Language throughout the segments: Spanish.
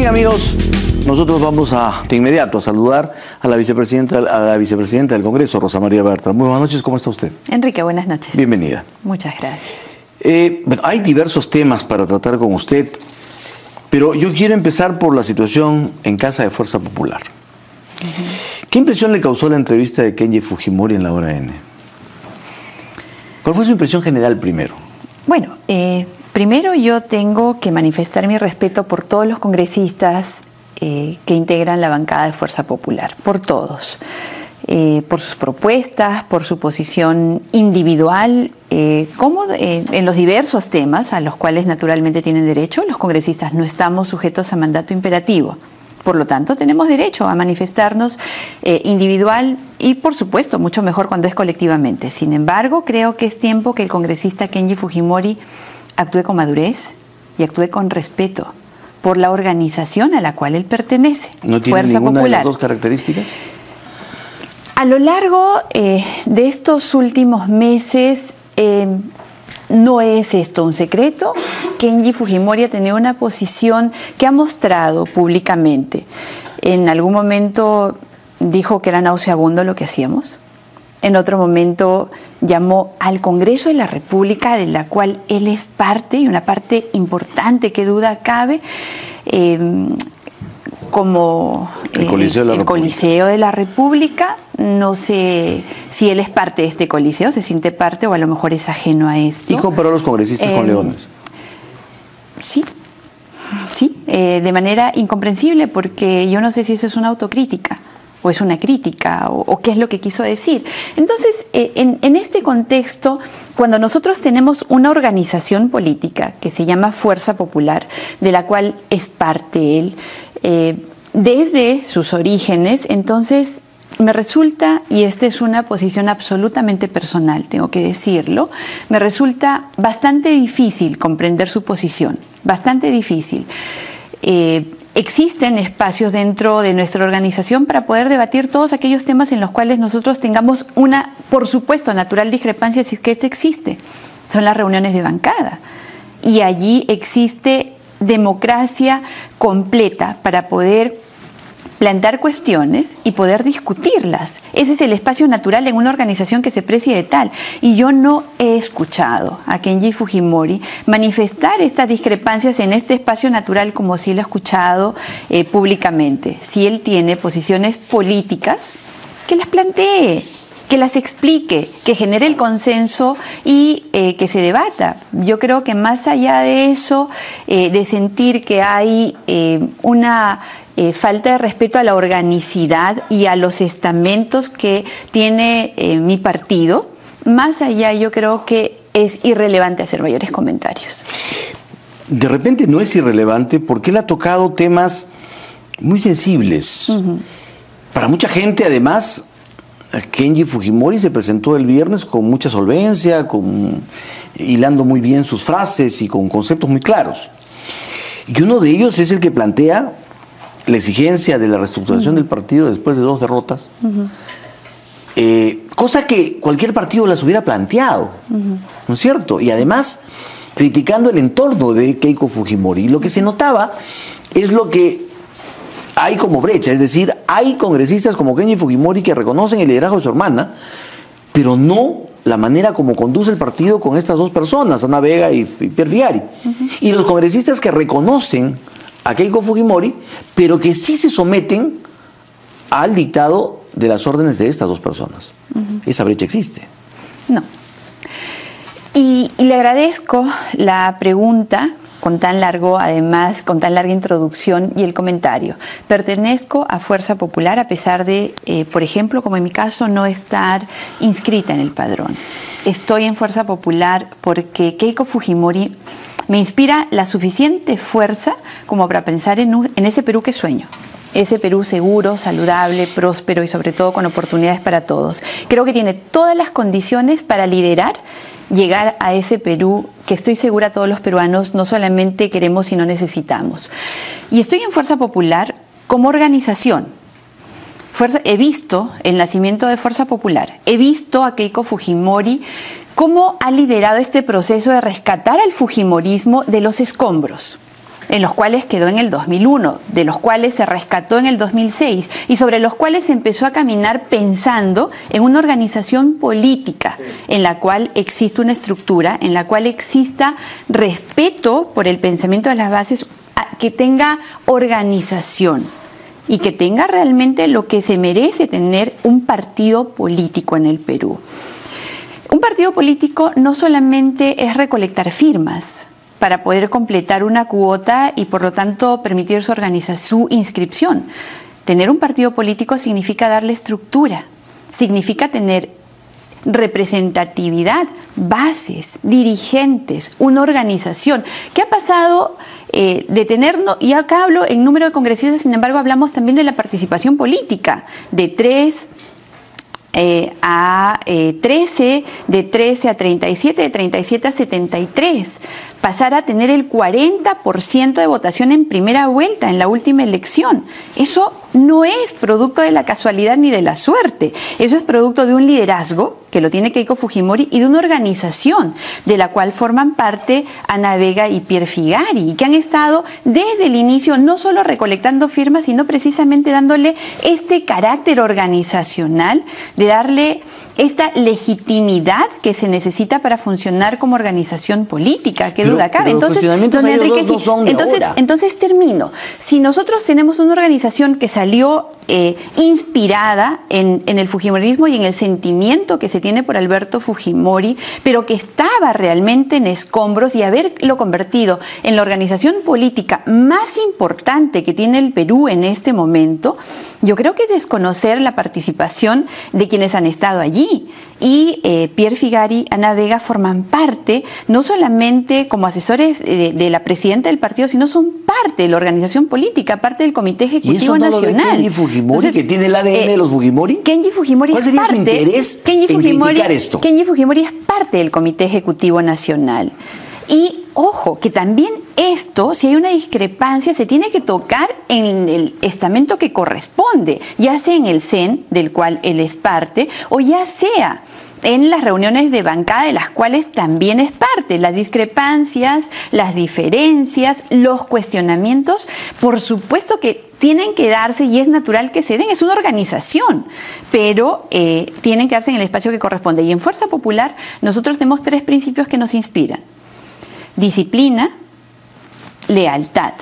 Bien, amigos, nosotros vamos de inmediato a saludar a la vicepresidenta del Congreso, Rosa María Bertrand. Muy buenas noches, ¿cómo está usted? Enrique, buenas noches. Bienvenida. Muchas gracias. Bueno, hay diversos temas para tratar con usted, pero yo quiero empezar por la situación en casa de Fuerza Popular. ¿Qué impresión le causó la entrevista de Kenji Fujimori en la Hora N? ¿Cuál fue su impresión general primero? Bueno, primero yo tengo que manifestar mi respeto por todos los congresistas que integran la bancada de Fuerza Popular, por todos, por sus propuestas, por su posición individual, como en los diversos temas a los cuales naturalmente tienen derecho. Los congresistas no estamos sujetos a mandato imperativo. Por lo tanto, tenemos derecho a manifestarnos individual y, por supuesto, mucho mejor cuando es colectivamente. Sin embargo, creo que es tiempo que el congresista Kenji Fujimori actúe con madurez y actúe con respeto por la organización a la cual él pertenece. ¿No tiene Fuerza ninguna Popular. de las dos características? A lo largo de estos últimos meses, no es esto un secreto. Kenji Fujimori ha tenido una posición que ha mostrado públicamente. En algún momento dijo que era nauseabundo lo que hacíamos. En otro momento llamó al Congreso de la República, de la cual él es parte, y una parte importante que duda cabe, como el Coliseo de la República. No sé si él es parte de este coliseo, se siente parte o a lo mejor es ajeno a esto. ¿Y comparó a los congresistas con leones? Sí, de manera incomprensible, porque yo no sé si eso es una autocrítica o es una crítica o qué es lo que quiso decir. Entonces, en este contexto, cuando nosotros tenemos una organización política que se llama Fuerza Popular, de la cual es parte él, desde sus orígenes, entonces me resulta, y esta es una posición absolutamente personal, tengo que decirlo, me resulta bastante difícil comprender su posición, bastante difícil. Existen espacios dentro de nuestra organización para poder debatir todos aquellos temas en los cuales nosotros tengamos una, por supuesto, natural discrepancia, si es que esta existe. Son las reuniones de bancada. Y allí existe democracia completa para poder plantear cuestiones y poder discutirlas. Ese es el espacio natural en una organización que se precie de tal. Y yo no he escuchado a Kenji Fujimori manifestar estas discrepancias en este espacio natural como si lo he escuchado públicamente. Si él tiene posiciones políticas, que las plantee, que las explique, que genere el consenso y que se debata. Yo creo que más allá de eso, de sentir que hay una falta de respeto a la organicidad y a los estamentos que tiene mi partido, más allá yo creo que es irrelevante hacer mayores comentarios. De repente no es irrelevante porque él ha tocado temas muy sensibles. Para mucha gente, además, Kenji Fujimori se presentó el viernes con mucha solvencia, hilando muy bien sus frases y con conceptos muy claros. Y uno de ellos es el que plantea la exigencia de la reestructuración del partido después de 2 derrotas, cosa que cualquier partido las hubiera planteado, ¿no es cierto? Y además criticando el entorno de Keiko Fujimori. Lo que se notaba es lo que hay como brecha, es decir, hay congresistas como Kenji Fujimori que reconocen el liderazgo de su hermana, pero no la manera como conduce el partido con estas 2 personas, Ana Vega y Pierre Figari. Y los congresistas que reconocen a Keiko Fujimori, pero que sí se someten al dictado de las órdenes de estas 2 personas. Esa brecha existe. No. Y le agradezco la pregunta con tan larga introducción y el comentario. Pertenezco a Fuerza Popular a pesar de, por ejemplo, como en mi caso, no estar inscrita en el padrón. Estoy en Fuerza Popular porque Keiko Fujimori me inspira la suficiente fuerza como para pensar en ese Perú que sueño. Ese Perú seguro, saludable, próspero y sobre todo con oportunidades para todos. Creo que tiene todas las condiciones para liderar, llegar a ese Perú que estoy segura todos los peruanos no solamente queremos sino necesitamos. Y estoy en Fuerza Popular como organización. He visto el nacimiento de Fuerza Popular, he visto a Keiko Fujimori cómo ha liderado este proceso de rescatar al fujimorismo de los escombros. en los cuales quedó en el 2001, de los cuales se rescató en el 2006 y sobre los cuales se empezó a caminar pensando en una organización política en la cual existe una estructura, en la cual exista respeto por el pensamiento de las bases, que tenga organización y que tenga realmente lo que se merece tener un partido político en el Perú. Un partido político no solamente es recolectar firmas para poder completar una cuota y por lo tanto permitir su inscripción. Tener un partido político significa darle estructura, significa tener representatividad, bases, dirigentes, una organización. ¿Qué ha pasado de tener, y acá hablo en número de congresistas, sin embargo hablamos también de la participación política, de 3 a 13, de 13 a 37, de 37 a 73, pasar a tener el 40% de votación en primera vuelta en la última elección. Eso no es producto de la casualidad ni de la suerte, eso es producto de un liderazgo que lo tiene Keiko Fujimori y de una organización de la cual forman parte Ana Vega y Pierre Figari, y que han estado desde el inicio no solo recolectando firmas, sino precisamente dándole este carácter organizacional, de darle esta legitimidad que se necesita para funcionar como organización política. ¿Qué duda cabe? Entonces, don Enrique, entonces termino. Si nosotros tenemos una organización que salió inspirada en el fujimorismo y en el sentimiento que se tiene por Alberto Fujimori, pero que estaba realmente en escombros, y haberlo convertido en la organización política más importante que tiene el Perú en este momento, yo creo que es desconocer la participación de quienes han estado allí. Y Pierre Figari, Ana Vega forman parte, no solamente como asesores de la presidenta del partido, sino son parte de la organización política, parte del Comité Ejecutivo Nacional. ¿Y eso no lo ve Kenji Fujimori, entonces, que tiene el ADN de los Fujimori? Kenji Fujimori ¿Cuál sería su interés en criticar esto? Kenji Fujimori es parte del Comité Ejecutivo Nacional. Y ojo, que también esto, si hay una discrepancia, se tiene que tocar en el estamento que corresponde, ya sea en el CEN, del cual él es parte, o ya sea en las reuniones de bancada, de las cuales también es parte. Las discrepancias, las diferencias, los cuestionamientos, por supuesto que tienen que darse, y es natural que se den, es una organización, pero tienen que darse en el espacio que corresponde. Y en Fuerza Popular nosotros tenemos 3 principios que nos inspiran: disciplina, lealtad.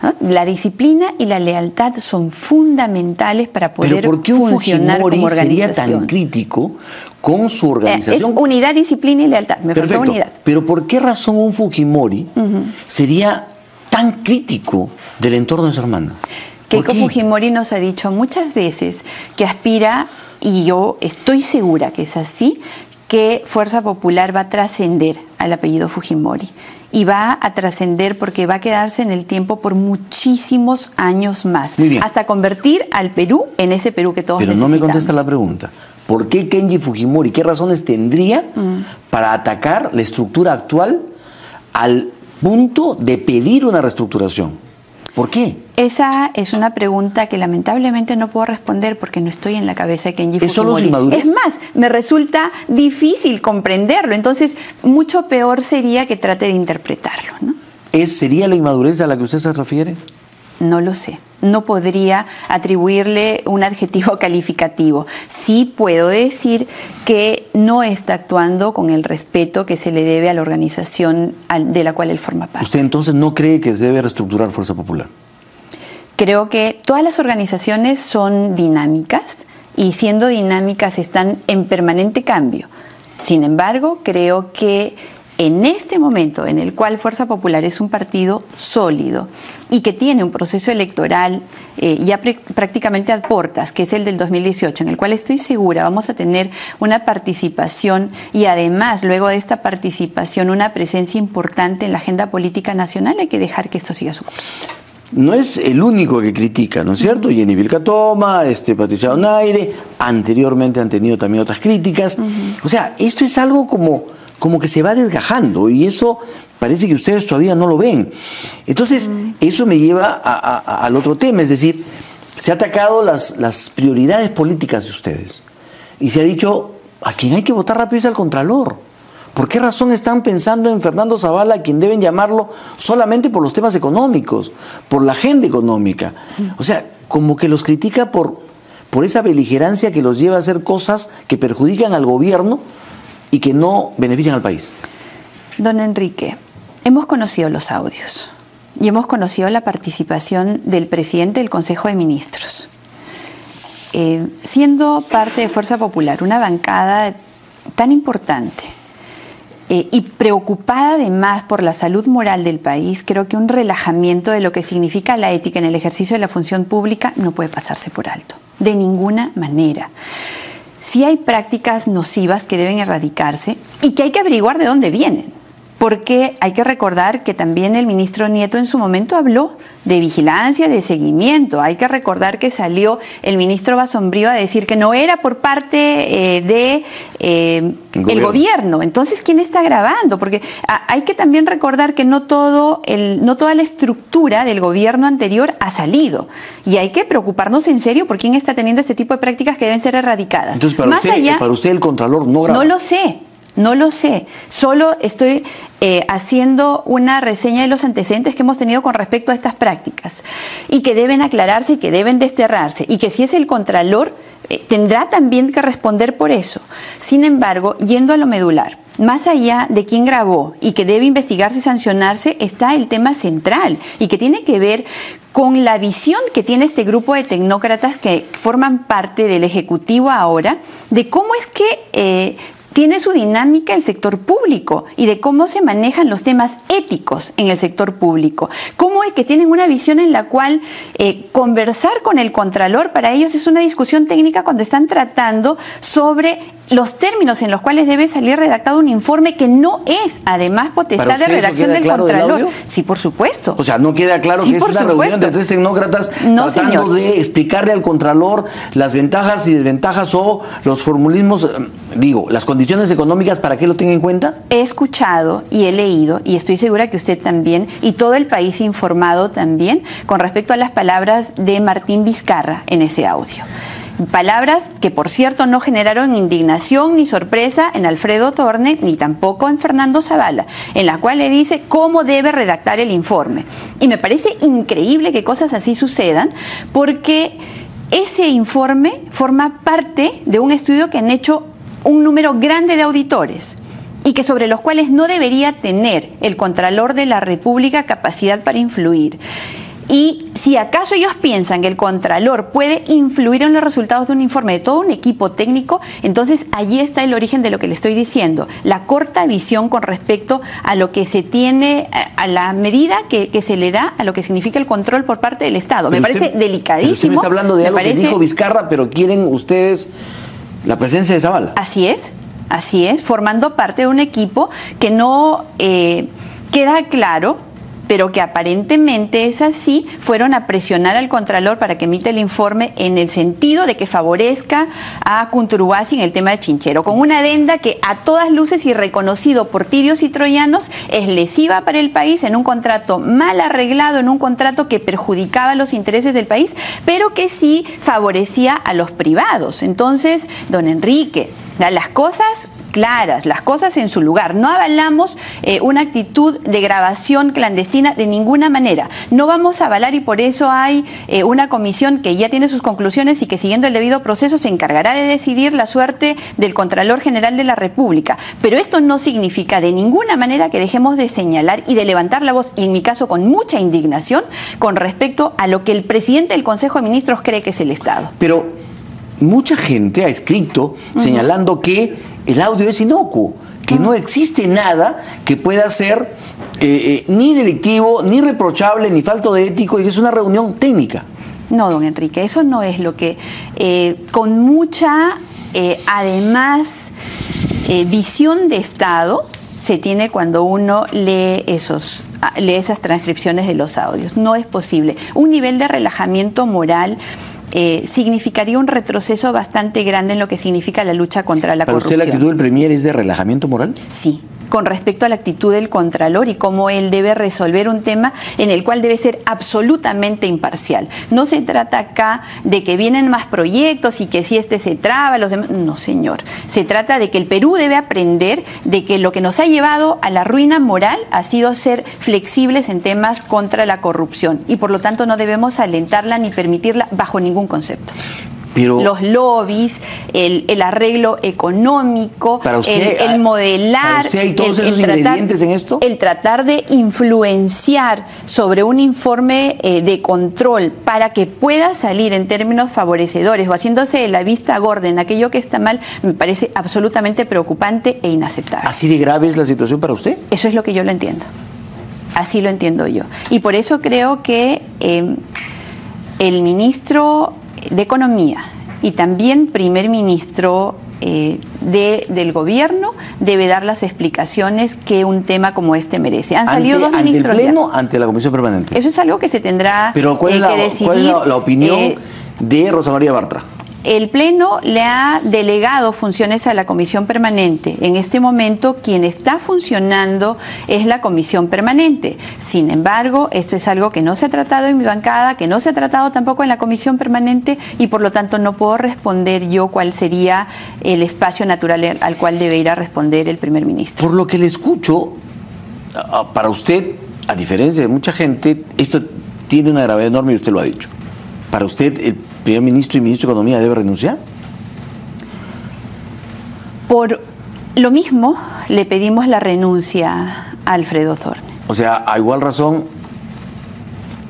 ¿No? La disciplina y la lealtad son fundamentales para poder funcionar como organización. ¿Pero por qué un Fujimori sería tan crítico con su organización? Es unidad, disciplina y lealtad. Me faltó unidad. Pero ¿por qué razón un Fujimori sería tan crítico del entorno de su hermana? Keiko Fujimori nos ha dicho muchas veces que aspira, y yo estoy segura que es así, que Fuerza Popular va a trascender al apellido Fujimori. Y va a trascender porque va a quedarse en el tiempo por muchísimos años más. Muy bien. Hasta convertir al Perú en ese Perú que todos necesitamos. Pero no me contesta la pregunta. ¿Por qué Kenji Fujimori? ¿Qué razones tendría para atacar la estructura actual al punto de pedir una reestructuración? ¿Por qué? Esa es una pregunta que lamentablemente no puedo responder porque no estoy en la cabeza de Kenji Fujimori. ¿Es solo su inmadurez? Es más, me resulta difícil comprenderlo. Entonces, mucho peor sería que trate de interpretarlo, ¿no? ¿Sería la inmadurez a la que usted se refiere? No lo sé. No podría atribuirle un adjetivo calificativo. Sí puedo decir que no está actuando con el respeto que se le debe a la organización de la cual él forma parte. ¿Usted entonces no cree que se debe reestructurar Fuerza Popular? Creo que todas las organizaciones son dinámicas y siendo dinámicas están en permanente cambio. Sin embargo, creo que en este momento en el cual Fuerza Popular es un partido sólido y que tiene un proceso electoral ya prácticamente a puertas, que es el del 2018, en el cual estoy segura vamos a tener una participación y además luego de esta participación una presencia importante en la agenda política nacional, hay que dejar que esto siga su curso. No es el único que critica, ¿no es cierto? Jenny Vilcatoma, Patricia Donaire, anteriormente han tenido también otras críticas. O sea, esto es algo como que se va desgajando y eso parece que ustedes todavía no lo ven. Entonces, eso me lleva al otro tema, es decir, se ha atacado las prioridades políticas de ustedes y se ha dicho, a quien hay que votar rápido es al Contralor, ¿Por qué razón están pensando en Fernando Zavala, a quien deben llamarlo solamente por los temas económicos, por la agenda económica? O sea, como que los critica por esa beligerancia que los lleva a hacer cosas que perjudican al gobierno y que no benefician al país. Don Enrique, hemos conocido los audios y hemos conocido la participación del presidente del Consejo de Ministros. Siendo parte de Fuerza Popular, una bancada tan importante y preocupada además por la salud moral del país, creo que un relajamiento de lo que significa la ética en el ejercicio de la función pública no puede pasarse por alto, de ninguna manera. Sí hay prácticas nocivas que deben erradicarse y que hay que averiguar de dónde vienen. Porque hay que recordar que también el ministro Nieto en su momento habló de vigilancia, de seguimiento. Hay que recordar que salió el ministro Basombrío a decir que no era por parte el gobierno. Entonces, ¿quién está grabando? Porque hay que también recordar que no toda la estructura del gobierno anterior ha salido. Y hay que preocuparnos en serio por quién está teniendo este tipo de prácticas que deben ser erradicadas. Entonces, para usted el Contralor no graba. No lo sé. No lo sé, solo estoy haciendo una reseña de los antecedentes que hemos tenido con respecto a estas prácticas y que deben aclararse y que deben desterrarse y que si es el Contralor tendrá también que responder por eso. Sin embargo, yendo a lo medular, más allá de quién grabó y que debe investigarse y sancionarse, está el tema central y que tiene que ver con la visión que tiene este grupo de tecnócratas que forman parte del Ejecutivo ahora, de cómo es que tiene su dinámica el sector público y de cómo se manejan los temas éticos en el sector público. Cómo es que tienen una visión en la cual conversar con el Contralor para ellos es una discusión técnica cuando están tratando sobre los términos en los cuales debe salir redactado un informe que no es, además, potestad de redacción del Contralor. Sí, por supuesto. O sea, no queda claro que es una reunión de tres tecnócratas tratando de explicarle al Contralor las ventajas y desventajas o los formulismos, las condiciones económicas para que lo tenga en cuenta. He escuchado y he leído, y estoy segura que usted también, y todo el país informado también, con respecto a las palabras de Martín Vizcarra en ese audio. Palabras que, por cierto, no generaron indignación ni sorpresa en Alfredo Torne, ni tampoco en Fernando Zavala, en la cual le dice cómo debe redactar el informe. Y me parece increíble que cosas así sucedan, porque ese informe forma parte de un estudio que han hecho un número grande de auditores y que sobre los cuales no debería tener el Contralor de la República capacidad para influir. Y si acaso ellos piensan que el Contralor puede influir en los resultados de un informe de todo un equipo técnico, entonces allí está el origen de lo que le estoy diciendo, la corta visión con respecto a lo que se tiene, a la medida que se le da a lo que significa el control por parte del Estado. Me parece delicadísimo. Usted me está hablando de algo que dijo Vizcarra, pero quieren ustedes la presencia de Zavala. Así es, formando parte de un equipo que no queda claro, pero que aparentemente es así, fueron a presionar al Contralor para que emita el informe en el sentido de que favorezca a Cunturuasi en el tema de Chinchero, con una adenda que a todas luces y reconocido por tirios y troyanos es lesiva para el país, en un contrato mal arreglado, en un contrato que perjudicaba los intereses del país, pero que sí favorecía a los privados. Entonces, don Enrique, las cosas claras, las cosas en su lugar. No avalamos una actitud de grabación clandestina de ninguna manera. No vamos a avalar y por eso hay una comisión que ya tiene sus conclusiones y que siguiendo el debido proceso se encargará de decidir la suerte del Contralor General de la República. Pero esto no significa de ninguna manera que dejemos de señalar y de levantar la voz, y en mi caso con mucha indignación, con respecto a lo que el presidente del Consejo de Ministros cree que es el Estado. Pero mucha gente ha escrito señalando que el audio es inocuo, que no existe nada que pueda ser ni delictivo, ni reprochable, ni falto de ético, y que es una reunión técnica. No, don Enrique, eso no es lo que, con mucha, además, visión de Estado, se tiene cuando uno lee esas transcripciones de los audios. No es posible. Un nivel de relajamiento moral significaría un retroceso bastante grande en lo que significa la lucha contra la corrupción. ¿Para usted la actitud del Premier es de relajamiento moral? Sí, con respecto a la actitud del Contralor y cómo él debe resolver un tema en el cual debe ser absolutamente imparcial. No se trata acá de que vienen más proyectos y que si este se traba, los demás... No, señor. Se trata de que el Perú debe aprender de que lo que nos ha llevado a la ruina moral ha sido ser flexibles en temas contra la corrupción y por lo tanto no debemos alentarla ni permitirla bajo ningún concepto. Pero los lobbies, el arreglo económico, para usted, el modelar, ¿para usted hay todos esos ingredientes en esto? El tratar de influenciar sobre un informe de control para que pueda salir en términos favorecedores o haciéndose de la vista gorda en aquello que está mal, me parece absolutamente preocupante e inaceptable. ¿Así de grave es la situación para usted? Eso es lo que yo lo entiendo. Así lo entiendo yo. Y por eso creo que el ministro de Economía y también primer ministro del gobierno debe dar las explicaciones que un tema como este merece. Han salido dos ministros. ¿Ante el Pleno ante la Comisión Permanente? Eso es algo que se tendrá que decidir. ¿Cuál es la opinión de Rosa María Bartra? El Pleno le ha delegado funciones a la Comisión Permanente. En este momento, quien está funcionando es la Comisión Permanente. Sin embargo, esto es algo que no se ha tratado en mi bancada, que no se ha tratado tampoco en la Comisión Permanente y por lo tanto no puedo responder yo cuál sería el espacio natural al cual debe ir a responder el primer ministro. Por lo que le escucho, para usted, a diferencia de mucha gente, esto tiene una gravedad enorme y usted lo ha dicho. Para usted, el primer ministro y ministro de Economía debe renunciar. Por lo mismo, le pedimos la renuncia a Alfredo Thorne. O sea, a igual razón.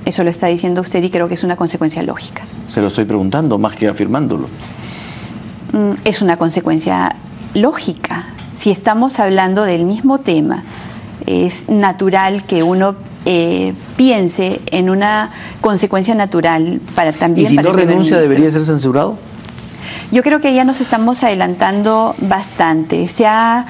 Eso lo está diciendo usted y creo que es una consecuencia lógica. Se lo estoy preguntando, más que afirmándolo. Es una consecuencia lógica. Si estamos hablando del mismo tema, es natural que uno piense en una consecuencia natural para también... ¿Y si no renuncia debería ser censurado? Yo creo que ya nos estamos adelantando bastante. Se ha,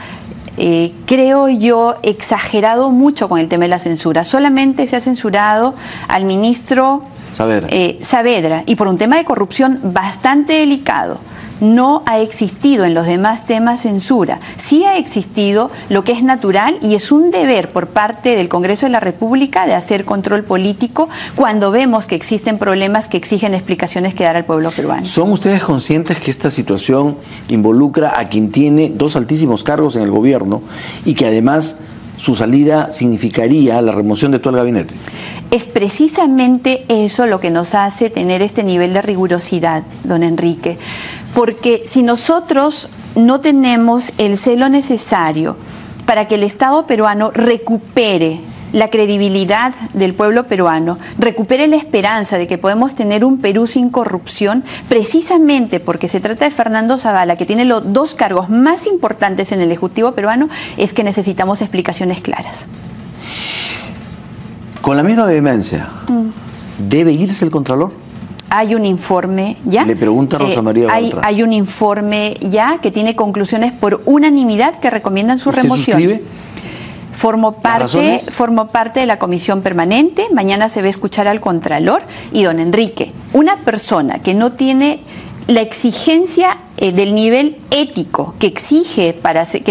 creo yo, exagerado mucho con el tema de la censura. Solamente se ha censurado al ministro Saavedra y por un tema de corrupción bastante delicado. No ha existido en los demás temas censura. Sí ha existido lo que es natural y es un deber por parte del Congreso de la República de hacer control político cuando vemos que existen problemas que exigen explicaciones que dar al pueblo peruano. ¿Son ustedes conscientes que esta situación involucra a quien tiene dos altísimos cargos en el gobierno y que además su salida significaría la remoción de todo el gabinete? Es precisamente eso lo que nos hace tener este nivel de rigurosidad, don Enrique. Porque si nosotros no tenemos el celo necesario para que el Estado peruano recupere la credibilidad del pueblo peruano, recupere la esperanza de que podemos tener un Perú sin corrupción, precisamente porque se trata de Fernando Zavala, que tiene los dos cargos más importantes en el Ejecutivo peruano, es que necesitamos explicaciones claras. Con la misma vehemencia, ¿debe irse el Contralor? Hay un informe ya. Le pregunta Rosa María Bartra. Hay un informe ya que tiene conclusiones por unanimidad que recomiendan su remoción. ¿Usted suscribe? Formo parte de la Comisión Permanente. Mañana se va a escuchar al Contralor. Y don Enrique, una persona que no tiene la exigencia del nivel ético que se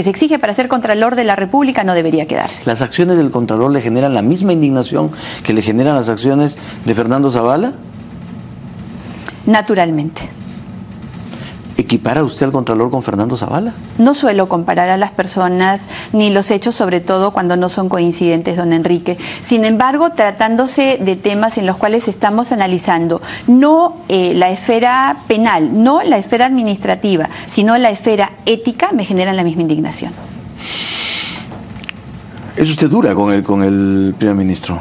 exige para ser Contralor de la República no debería quedarse. ¿Las acciones del Contralor le generan la misma indignación que le generan las acciones de Fernando Zavala? Naturalmente. ¿Equipara usted al Contralor con Fernando Zavala? No suelo comparar a las personas ni los hechos, sobre todo cuando no son coincidentes, don Enrique. Sin embargo, tratándose de temas en los cuales estamos analizando no la esfera penal, no la esfera administrativa, sino la esfera ética, me generan la misma indignación. ¿Es usted dura con el primer ministro?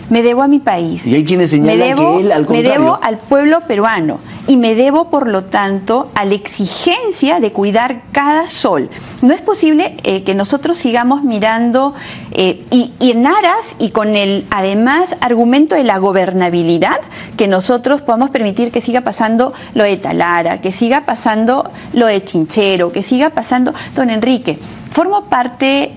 Me debo a mi país. Y hay quienes señalan que él, al contrario, me debo al pueblo peruano y me debo, por lo tanto, a la exigencia de cuidar cada sol. No es posible que nosotros sigamos mirando y en aras y con el, además, argumento de la gobernabilidad, que nosotros podamos permitir que siga pasando lo de Talara, que siga pasando lo de Chinchero, que siga pasando... Don Enrique, formo parte...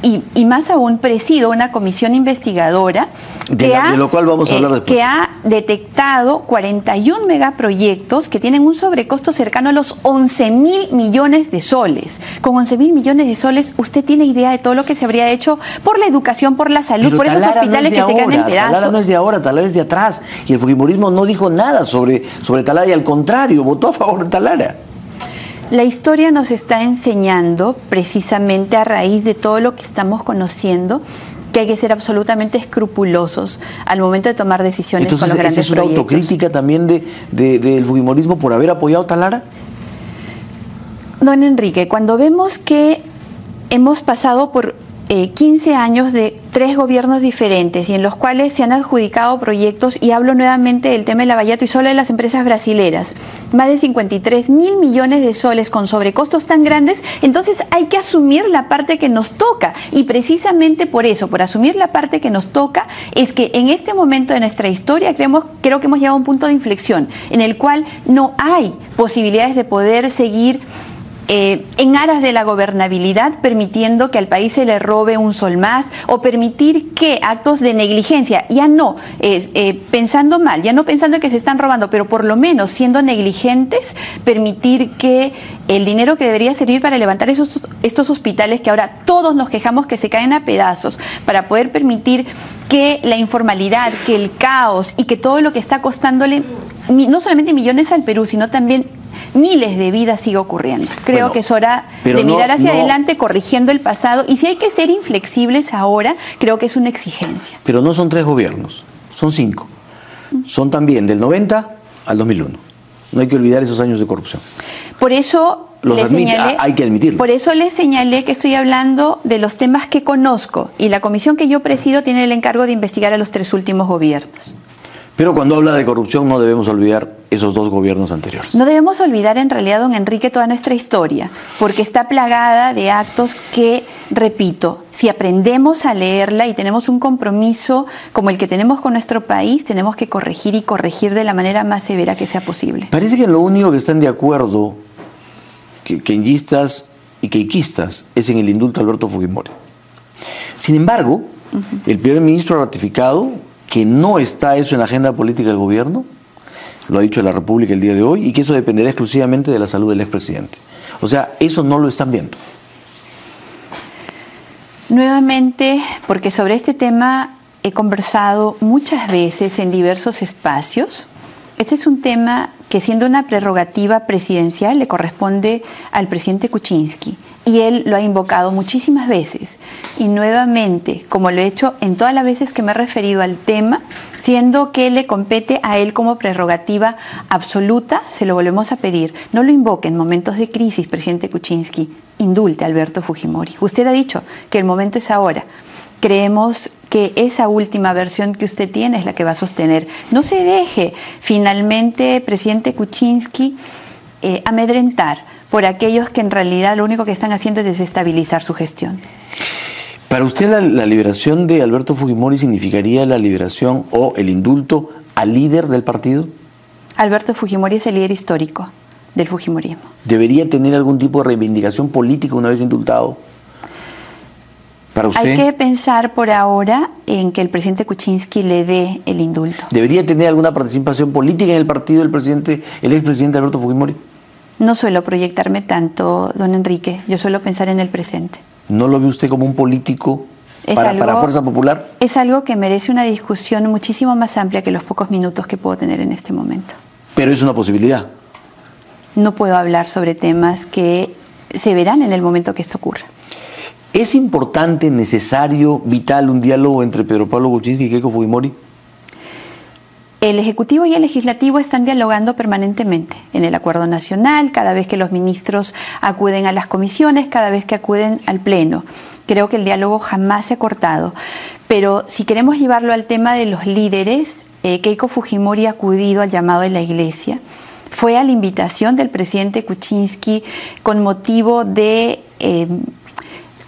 y más aún presido una comisión investigadora de lo cual vamos a hablar después, que ha detectado 41 megaproyectos que tienen un sobrecosto cercano a los 11.000 millones de soles. Con 11.000 millones de soles, ¿usted tiene idea de todo lo que se habría hecho por la educación, por la salud, por esos hospitales que se caen en pedazos? Talara no es de ahora, Talara es de atrás. Y el fujimorismo no dijo nada sobre Talara y al contrario, votó a favor de Talara. La historia nos está enseñando, precisamente a raíz de todo lo que estamos conociendo, que hay que ser absolutamente escrupulosos al momento de tomar decisiones. Entonces, con los grandes ¿esa es una autocrítica también del fujimorismo por haber apoyado a Talara? Don Enrique, cuando vemos que hemos pasado por 15 años de 3 gobiernos diferentes y en los cuales se han adjudicado proyectos, y hablo nuevamente del tema de Lavallato y solo de las empresas brasileras, más de 53.000 millones de soles con sobrecostos tan grandes, entonces hay que asumir la parte que nos toca, y precisamente por eso, por asumir la parte que nos toca, es que en este momento de nuestra historia creo que hemos llegado a un punto de inflexión en el cual no hay posibilidades de poder seguir en aras de la gobernabilidad, permitiendo que al país se le robe un sol más, o permitir que actos de negligencia, ya no pensando mal, ya no pensando que se están robando, pero por lo menos siendo negligentes, permitir que el dinero que debería servir para levantar estos hospitales que ahora todos nos quejamos que se caen a pedazos, para poder permitir que la informalidad, que el caos y que todo lo que está costándole no solamente millones al Perú, sino también miles de vidas sigue ocurriendo. Creo que es hora de mirar hacia adelante, corrigiendo el pasado, y si hay que ser inflexibles ahora, creo que es una exigencia. Pero no son 3 gobiernos, son 5. Son también del 90 al 2001. No hay que olvidar esos años de corrupción. Por eso hay que admitirlo. Por eso les señalé que estoy hablando de los temas que conozco, y la comisión que yo presido tiene el encargo de investigar a los 3 últimos gobiernos. Pero cuando habla de corrupción no debemos olvidar esos 2 gobiernos anteriores. No debemos olvidar en realidad, don Enrique, toda nuestra historia, porque está plagada de actos que, repito, si aprendemos a leerla y tenemos un compromiso como el que tenemos con nuestro país, tenemos que corregir, y corregir de la manera más severa que sea posible. Parece que en lo único que están de acuerdo queñistas y queiquistas es en el indulto a Alberto Fujimori. Sin embargo, el primer ministro ha ratificado que no está eso en la agenda política del gobierno, lo ha dicho la República el día de hoy, y que eso dependerá exclusivamente de la salud del expresidente. O sea, eso no lo están viendo. Nuevamente, porque sobre este tema he conversado muchas veces en diversos espacios. Este es un tema que, siendo una prerrogativa presidencial, le corresponde al presidente Kuczynski, y él lo ha invocado muchísimas veces, y nuevamente, como lo he hecho en todas las veces que me he referido al tema, siendo que le compete a él como prerrogativa absoluta, se lo volvemos a pedir. No lo invoque en momentos de crisis, presidente Kuczynski, indulte a Alberto Fujimori. Usted ha dicho que el momento es ahora. Creemos que esa última versión que usted tiene es la que va a sostener. No se deje finalmente, presidente Kuczynski, amedrentar por aquellos que en realidad lo único que están haciendo es desestabilizar su gestión. ¿Para usted la liberación de Alberto Fujimori significaría la liberación o el indulto al líder del partido? Alberto Fujimori es el líder histórico del fujimorismo. ¿Debería tener algún tipo de reivindicación política una vez indultado? ¿Para usted? Hay que pensar por ahora en que el presidente Kuczynski le dé el indulto. ¿Debería tener alguna participación política en el partido del expresidente Alberto Fujimori? No suelo proyectarme tanto, don Enrique. Yo suelo pensar en el presente. ¿No lo ve usted como un político para Fuerza Popular? Es algo que merece una discusión muchísimo más amplia que los pocos minutos que puedo tener en este momento. Pero es una posibilidad. No puedo hablar sobre temas que se verán en el momento que esto ocurra. ¿Es importante, necesario, vital un diálogo entre Pedro Pablo Kuczynski y Keiko Fujimori? El Ejecutivo y el Legislativo están dialogando permanentemente en el Acuerdo Nacional, cada vez que los ministros acuden a las comisiones, cada vez que acuden al Pleno. Creo que el diálogo jamás se ha cortado. Pero si queremos llevarlo al tema de los líderes, Keiko Fujimori ha acudido al llamado de la Iglesia. Fue a la invitación del presidente Kuczynski con motivo de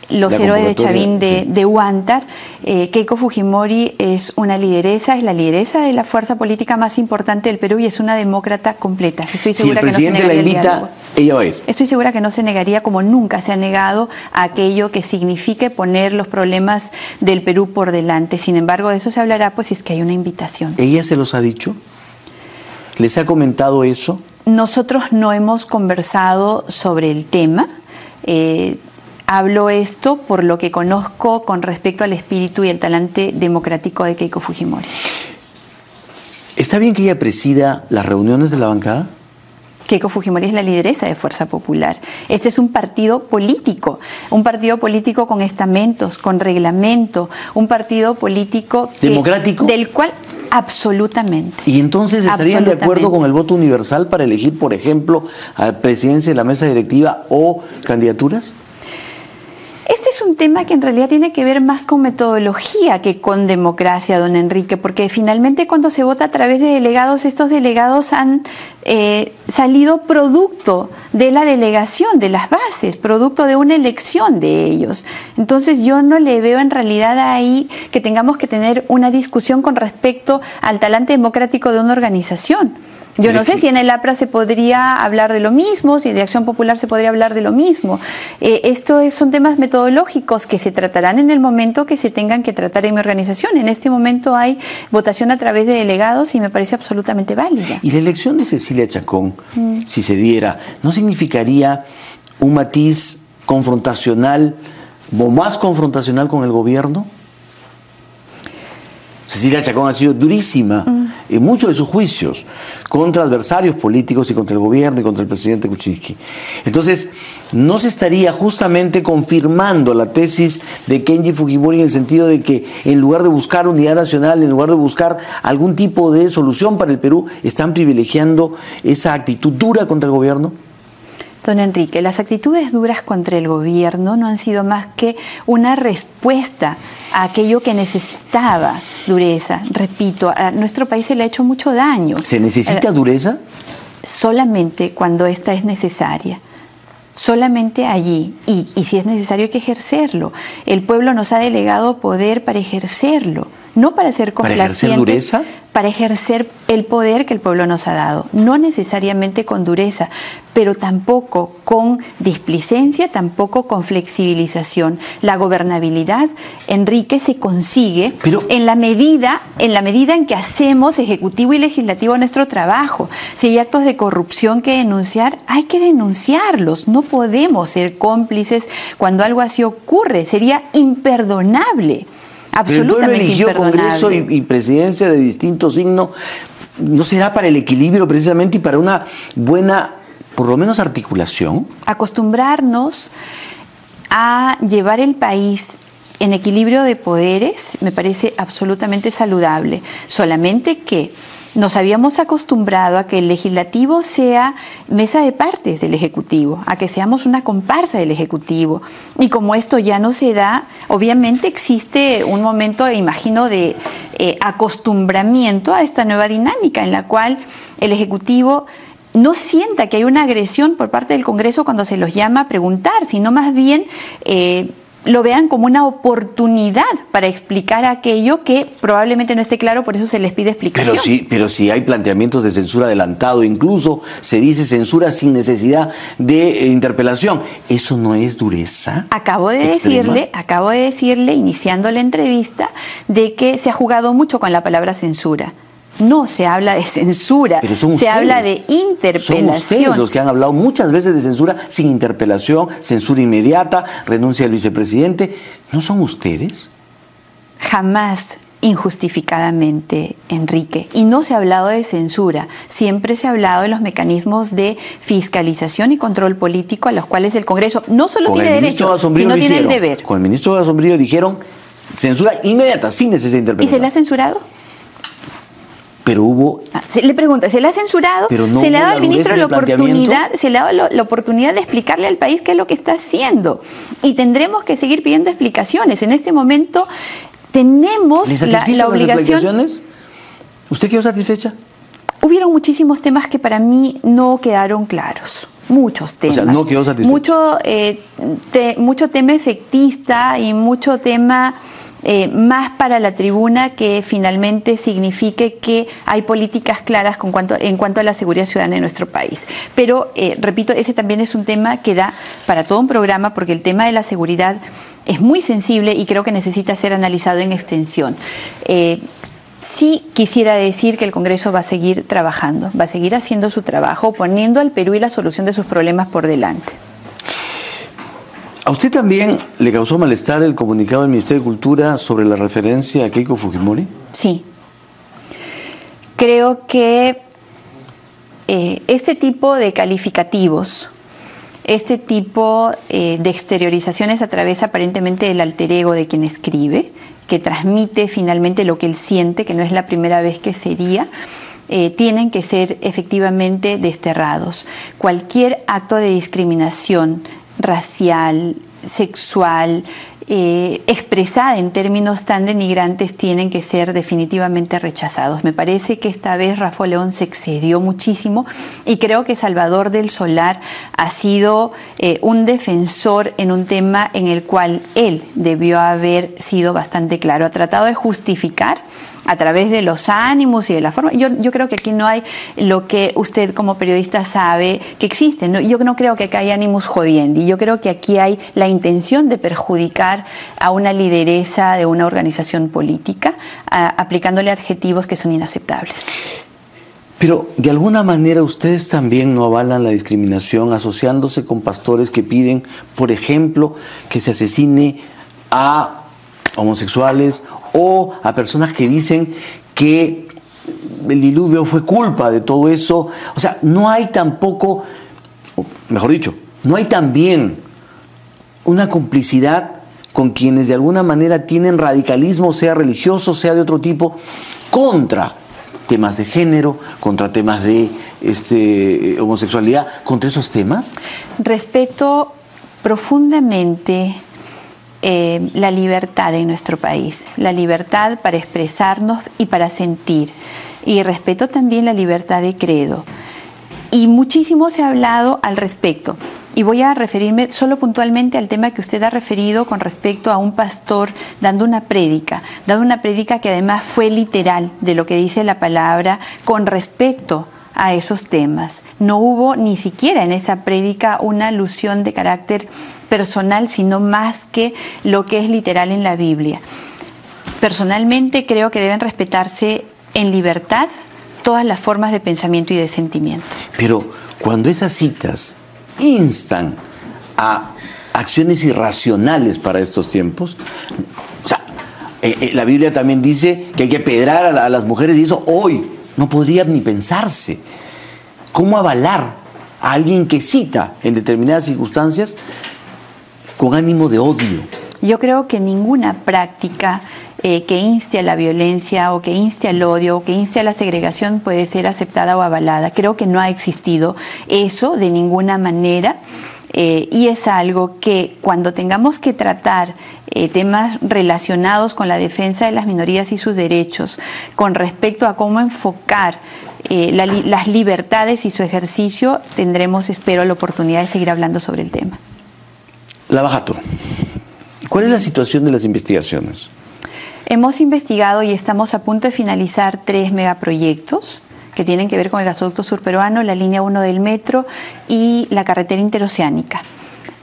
los héroes de Chavín de Huántar. Keiko Fujimori es una lideresa, es la lideresa de la fuerza política más importante del Perú y es una demócrata completa. Estoy segura si el presidente que no se la invita, ella va a ir. Estoy segura que no se negaría, como nunca se ha negado, a aquello que signifique poner los problemas del Perú por delante. Sin embargo, de eso se hablará pues si es que hay una invitación. ¿Ella se los ha dicho? ¿Les ha comentado eso? Nosotros no hemos conversado sobre el tema. Hablo esto por lo que conozco con respecto al espíritu y el talante democrático de Keiko Fujimori. ¿Está bien que ella presida las reuniones de la bancada? Keiko Fujimori es la lideresa de Fuerza Popular. Este es un partido político con estamentos, con reglamento, un partido político democrático, del cual absolutamente. ¿Y entonces estarían de acuerdo con el voto universal para elegir, por ejemplo, a la presidencia de la mesa directiva o candidaturas? Este es un tema que en realidad tiene que ver más con metodología que con democracia, don Enrique, porque finalmente cuando se vota a través de delegados, estos delegados han salido producto de la delegación, de las bases, producto de una elección de ellos. Entonces yo no le veo en realidad ahí que tengamos que tener una discusión con respecto al talante democrático de una organización. Yo no sé si en el APRA se podría hablar de lo mismo, si de Acción Popular se podría hablar de lo mismo. Son temas metodológicos que se tratarán en el momento que se tengan que tratar en mi organización. En este momento hay votación a través de delegados y me parece absolutamente válida. ¿Y la elección de Cecilia Chacón, si se diera, no significaría un matiz confrontacional o más confrontacional con el gobierno? Cecilia Chacón ha sido durísima en muchos de sus juicios contra adversarios políticos y contra el gobierno y contra el presidente Kuczynski. Entonces, ¿no se estaría justamente confirmando la tesis de Kenji Fujimori en el sentido de que en lugar de buscar unidad nacional, en lugar de buscar algún tipo de solución para el Perú, están privilegiando esa actitud dura contra el gobierno? Don Enrique, las actitudes duras contra el gobierno no han sido más que una respuesta a aquello que necesitaba dureza. Repito, a nuestro país se le ha hecho mucho daño. ¿Se necesita dureza? Solamente cuando esta es necesaria. Solamente allí. Y si es necesario hay que ejercerlo. El pueblo nos ha delegado poder para ejercerlo. No para ser complacientes. ¿Para ejercer dureza? Para ejercer el poder que el pueblo nos ha dado. No necesariamente con dureza, pero tampoco con displicencia, tampoco con flexibilización. La gobernabilidad, Enrique, se consigue en la medida en que hacemos ejecutivo y legislativo nuestro trabajo. Si hay actos de corrupción que denunciar, hay que denunciarlos. No podemos ser cómplices cuando algo así ocurre. Sería imperdonable. Absolutamente. Pero el pueblo eligió Congreso y presidencia de distinto signo. ¿No será para el equilibrio precisamente y para una buena, por lo menos, articulación? Acostumbrarnos a llevar el país en equilibrio de poderes me parece absolutamente saludable. Solamente que nos habíamos acostumbrado a que el legislativo sea mesa de partes del ejecutivo, a que seamos una comparsa del ejecutivo. Y como esto ya no se da, obviamente existe un momento, imagino, de acostumbramiento a esta nueva dinámica en la cual el ejecutivo no sienta que hay una agresión por parte del Congreso cuando se los llama a preguntar, sino más bien lo vean como una oportunidad para explicar aquello que probablemente no esté claro, por eso se les pide explicación. Pero si hay planteamientos de censura adelantado, incluso se dice censura sin necesidad de interpelación, ¿eso no es dureza? Acabo de decirle, iniciando la entrevista, de que se ha jugado mucho con la palabra censura. No se habla de censura, se habla de interpelación. Son ustedes los que han hablado muchas veces de censura sin interpelación, censura inmediata, renuncia del vicepresidente. ¿No son ustedes? Jamás injustificadamente, Enrique. Y no se ha hablado de censura, siempre se ha hablado de los mecanismos de fiscalización y control político a los cuales el Congreso no solo tiene derecho, sino tiene el deber. Con el ministro Gasombrío dijeron censura inmediata, sin necesidad de interpelación. ¿Y se le ha censurado? Pero hubo... Le pregunta, ¿se le ha censurado? Pero no se le ha dado al dureza ministro se le ha dado la oportunidad de explicarle al país qué es lo que está haciendo. Y tendremos que seguir pidiendo explicaciones. En este momento tenemos la obligación... ¿Usted quedó satisfecha? Hubieron muchísimos temas que para mí no quedaron claros. muchos temas. O sea, no quedó satisfecho. Mucho tema efectista y mucho tema más para la tribuna que finalmente signifique que hay políticas claras en cuanto a la seguridad ciudadana en nuestro país. Pero, repito, ese también es un tema que da para todo un programa, porque el tema de la seguridad es muy sensible y creo que necesita ser analizado en extensión. Sí quisiera decir que el Congreso va a seguir trabajando, va a seguir haciendo su trabajo, poniendo al Perú y la solución de sus problemas por delante. ¿A usted también le causó malestar el comunicado del Ministerio de Cultura sobre la referencia a Keiko Fujimori? Sí. Creo que este tipo de calificativos, este tipo de exteriorizaciones a través aparentemente del alter ego de quien escribe, que transmite finalmente lo que él siente, que no es la primera vez que sería, tienen que ser efectivamente desterrados. Cualquier acto de discriminación racial, sexual, expresada en términos tan denigrantes, tienen que ser definitivamente rechazados. Me parece que esta vez Rafael León se excedió muchísimo y creo que Salvador del Solar ha sido un defensor en un tema en el cual él debió haber sido bastante claro. Ha tratado de justificar a través de los ánimos y de la forma. Yo creo que aquí no hay lo que usted como periodista sabe que existe. ¿No? Yo no creo que acá hay ánimos jodiendi. Yo creo que aquí hay la intención de perjudicar a una lideresa de una organización política, aplicándole adjetivos que son inaceptables. Pero de alguna manera ustedes también no avalan la discriminación asociándose con pastores que piden, por ejemplo, que se asesine a homosexuales o a personas que dicen que el diluvio fue culpa de todo eso. O sea, no hay tampoco, mejor dicho, no hay también una complicidad con quienes de alguna manera tienen radicalismo, sea religioso, sea de otro tipo, contra temas de género, contra temas de homosexualidad, contra esos temas. Respeto profundamente la libertad en nuestro país, la libertad para expresarnos y para sentir, y respeto también la libertad de credo. Y muchísimo se ha hablado al respecto. Y voy a referirme solo puntualmente al tema que usted ha referido con respecto a un pastor dando una prédica que además fue literal de lo que dice la palabra con respecto a esos temas. No hubo ni siquiera en esa prédica una alusión de carácter personal, sino más que lo que es literal en la Biblia. Personalmente creo que deben respetarse en libertad todas las formas de pensamiento y de sentimiento. Pero cuando esas citas instan a acciones irracionales para estos tiempos, o sea, la Biblia también dice que hay que pedrar a las mujeres, y eso hoy no podría ni pensarse. ¿Cómo avalar a alguien que cita en determinadas circunstancias con ánimo de odio? Yo creo que ninguna práctica que inste a la violencia o que inste al odio o que inste a la segregación puede ser aceptada o avalada. Creo que no ha existido eso de ninguna manera, y es algo que cuando tengamos que tratar temas relacionados con la defensa de las minorías y sus derechos, con respecto a cómo enfocar las libertades y su ejercicio, tendremos, espero, la oportunidad de seguir hablando sobre el tema. Lava Jato, ¿cuál es la situación de las investigaciones? Hemos investigado y estamos a punto de finalizar 3 megaproyectos que tienen que ver con el gasoducto surperuano, la línea 1 del metro y la carretera interoceánica.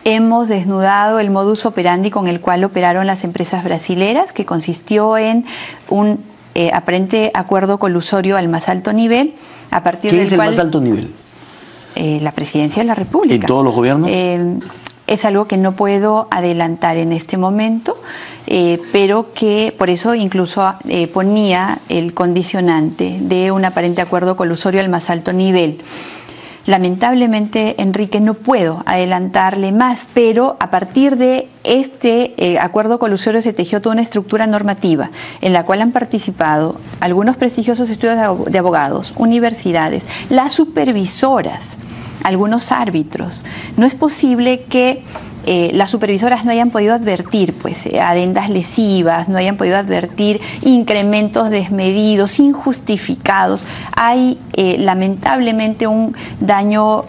Hemos desnudado el modus operandi con el cual operaron las empresas brasileras, que consistió en un aparente acuerdo colusorio al más alto nivel, a partir del cual... ¿Qué es el más alto nivel? La Presidencia de la República. ¿En todos los gobiernos? Es algo que no puedo adelantar en este momento, pero que por eso incluso ponía el condicionante de un aparente acuerdo colusorio al más alto nivel. Lamentablemente, Enrique, no puedo adelantarle más, pero a partir de este acuerdo colusorio se tejió toda una estructura normativa en la cual han participado algunos prestigiosos estudios de abogados, universidades, las supervisoras, algunos árbitros. No es posible que las supervisoras no hayan podido advertir pues adendas lesivas, no hayan podido advertir incrementos desmedidos, injustificados. Hay lamentablemente un daño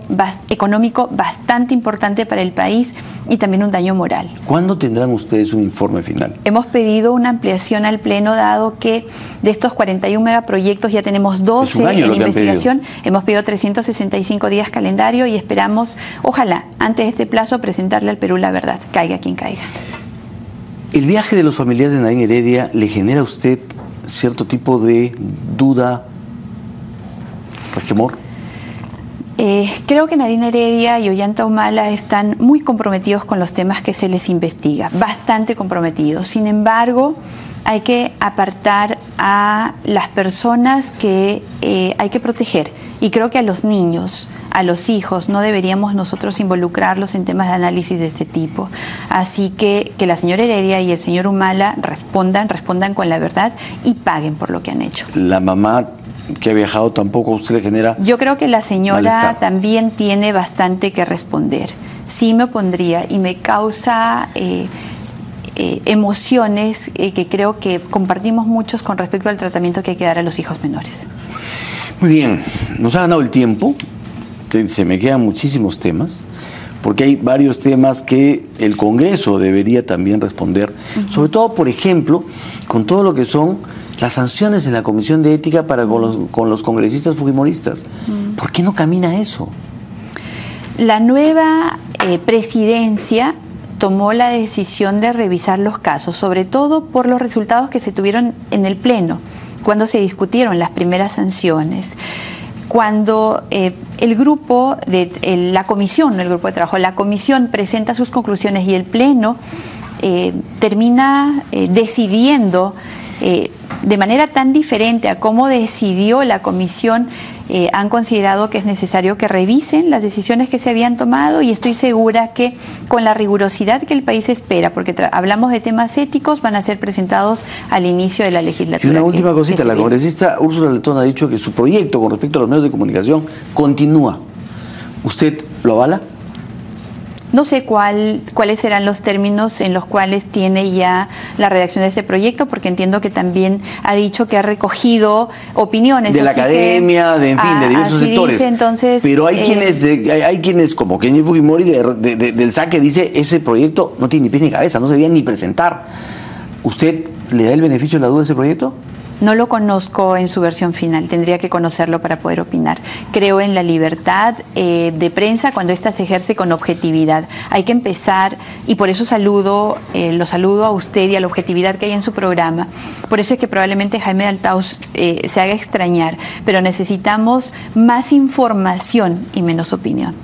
económico bastante importante para el país y también un daño moral. ¿Cuándo tendrán ustedes un informe final? Hemos pedido una ampliación al Pleno, dado que de estos 41 megaproyectos ya tenemos 12 en investigación. Hemos pedido 365 días calendario y esperamos, ojalá, antes de este plazo, presentarle al Perú la verdad, caiga quien caiga. ¿El viaje de los familiares de Nadine Heredia le genera a usted cierto tipo de duda, resquemor? Creo que Nadine Heredia y Ollanta Humala están muy comprometidos con los temas que se les investiga, bastante comprometidos. Sin embargo, hay que apartar a las personas que hay que proteger. Y creo que a los niños, a los hijos, no deberíamos nosotros involucrarlos en temas de análisis de este tipo. Así que la señora Heredia y el señor Humala respondan con la verdad y paguen por lo que han hecho. La mamá que ha viajado tampoco a usted le genera... Yo creo que la señora malestar. También tiene bastante que responder. Sí me opondría y me causa emociones que creo que compartimos muchos con respecto al tratamiento que hay que dar a los hijos menores. Muy bien, nos ha ganado el tiempo, se me quedan muchísimos temas, porque hay varios temas que el Congreso debería también responder, sobre todo, por ejemplo, con todo lo que son las sanciones en la Comisión de Ética para con los congresistas fujimoristas. ¿Por qué no camina eso? La nueva presidencia tomó la decisión de revisar los casos, sobre todo por los resultados que se tuvieron en el Pleno, cuando se discutieron las primeras sanciones. Cuando el grupo de la comisión, no el grupo de trabajo, la comisión presenta sus conclusiones y el Pleno termina decidiendo de manera tan diferente a cómo decidió la comisión, han considerado que es necesario que revisen las decisiones que se habían tomado y estoy segura que con la rigurosidad que el país espera, porque hablamos de temas éticos, van a ser presentados al inicio de la legislatura. Y una última cosita, la congresista Úrsula Letón ha dicho que su proyecto con respecto a los medios de comunicación continúa. ¿Usted lo avala? No sé cuáles serán los términos en los cuales tiene ya la redacción de este proyecto, porque entiendo que también ha dicho que ha recogido opiniones. De la academia, de diversos sectores. Dice, entonces, pero hay quienes, como Kenji Fujimori del SAC, dice ese proyecto no tiene ni pies ni cabeza, no se debía ni presentar. ¿Usted le da el beneficio de la duda a ese proyecto? No lo conozco en su versión final, tendría que conocerlo para poder opinar. Creo en la libertad de prensa cuando ésta se ejerce con objetividad. Hay que empezar, y por eso lo saludo a usted y a la objetividad que hay en su programa. Por eso es que probablemente Jaime Daltaus se haga extrañar, pero necesitamos más información y menos opinión.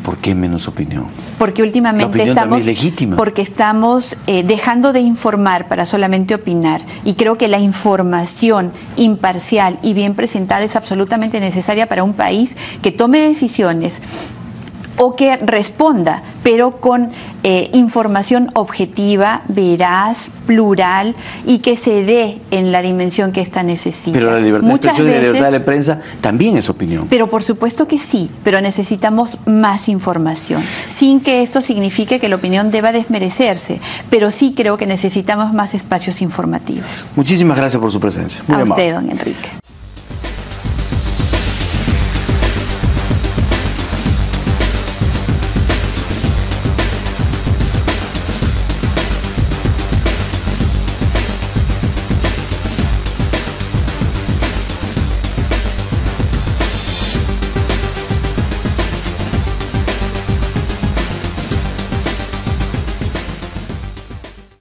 ¿Por qué menos opinión? Porque últimamente estamos dejando de informar para solamente opinar, y creo que la información imparcial y bien presentada es absolutamente necesaria para un país que tome decisiones o que responda, pero con información objetiva, veraz, plural y que se dé en la dimensión que ésta necesita. Pero la libertad de expresión y la libertad de prensa también es opinión. Pero por supuesto que sí, pero necesitamos más información, sin que esto signifique que la opinión deba desmerecerse, pero sí creo que necesitamos más espacios informativos. Muchísimas gracias por su presencia. Muy amable. A usted, don Enrique.